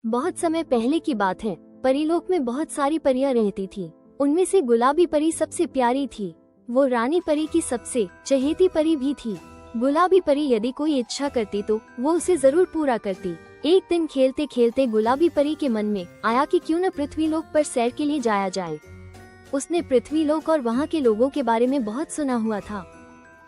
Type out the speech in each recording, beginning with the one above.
बहुत समय पहले की बात है। परीलोक में बहुत सारी परियां रहती थी। उनमें से गुलाबी परी सबसे प्यारी थी। वो रानी परी की सबसे चहेती परी भी थी। गुलाबी परी यदि कोई इच्छा करती तो वो उसे जरूर पूरा करती। एक दिन खेलते खेलते गुलाबी परी के मन में आया कि क्यों न पृथ्वीलोक पर सैर के लिए जाया जाए। उसने पृथ्वीलोक और वहाँ के लोगों के बारे में बहुत सुना हुआ था।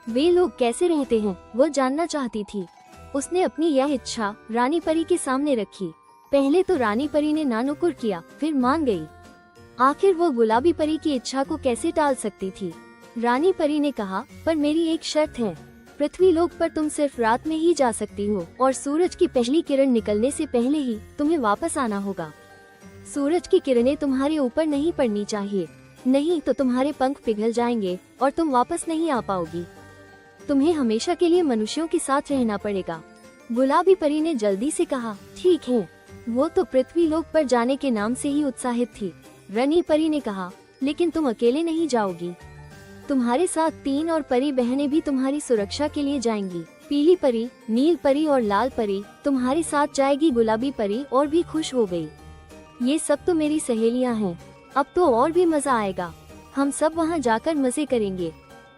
वे लोग कैसे रहते हैं वो जानना चाहती थी। उसने अपनी यह इच्छा रानी परी के सामने रखी। पहले तो रानी परी ने नानुकुर किया, फिर मान गई। आखिर वो गुलाबी परी की इच्छा को कैसे टाल सकती थी। रानी परी ने कहा, पर मेरी एक शर्त है। पृथ्वीलोक पर तुम सिर्फ रात में ही जा सकती हो और सूरज की पहली किरण निकलने से पहले ही तुम्हें वापस आना होगा। सूरज की किरणें तुम्हारे ऊपर नहीं पड़नी चाहिए, नहीं तो तुम्हारे पंख पिघल जाएंगे और तुम वापस नहीं आ पाओगी। तुम्हें हमेशा के लिए मनुष्यों के साथ रहना पड़ेगा। गुलाबी परी ने जल्दी से कहा, ठीक है। वो तो पृथ्वीलोक पर जाने के नाम से ही उत्साहित थी। रानी परी ने कहा, लेकिन तुम अकेले नहीं जाओगी। तुम्हारे साथ 3 और परी बहनें भी तुम्हारी सुरक्षा के लिए जाएंगी। पीली परी, नील परी और लाल परी तुम्हारे साथ जाएगी। गुलाबी परी और भी खुश हो गई। ये सब तो मेरी सहेलियां हैं, अब तो और भी मजा आएगा। हम सब वहाँ जाकर मजे करेंगे,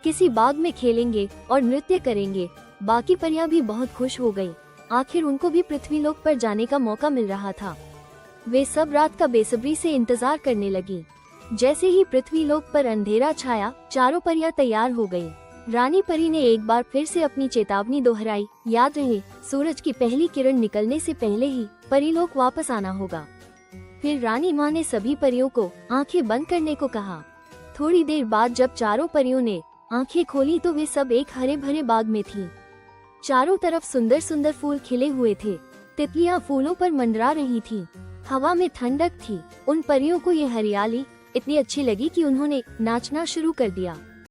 किसी बाग में खेलेंगे और नृत्य करेंगे। बाकी परियां भी बहुत खुश हो गयी। आखिर उनको भी पृथ्वीलोक पर जाने का मौका मिल रहा था। वे सब रात का बेसब्री से इंतजार करने लगी। जैसे ही पृथ्वीलोक पर अंधेरा छाया, चारों परियां तैयार हो गयीं। रानी परी ने एक बार फिर से अपनी चेतावनी दोहराई, याद रहे सूरज की पहली किरण निकलने से पहले ही परीलोक वापस आना होगा। फिर रानी माँ ने सभी परियों को आंखें बंद करने को कहा। थोड़ी देर बाद जब चारों परियों ने आंखें खोली तो वे सब एक हरे भरे बाग में थीं। चारों तरफ सुंदर सुंदर फूल खिले हुए थे। तितलियां फूलों पर मंडरा रही थीं। हवा में ठंडक थी। उन परियों को ये हरियाली इतनी अच्छी लगी कि उन्होंने नाचना शुरू कर दिया।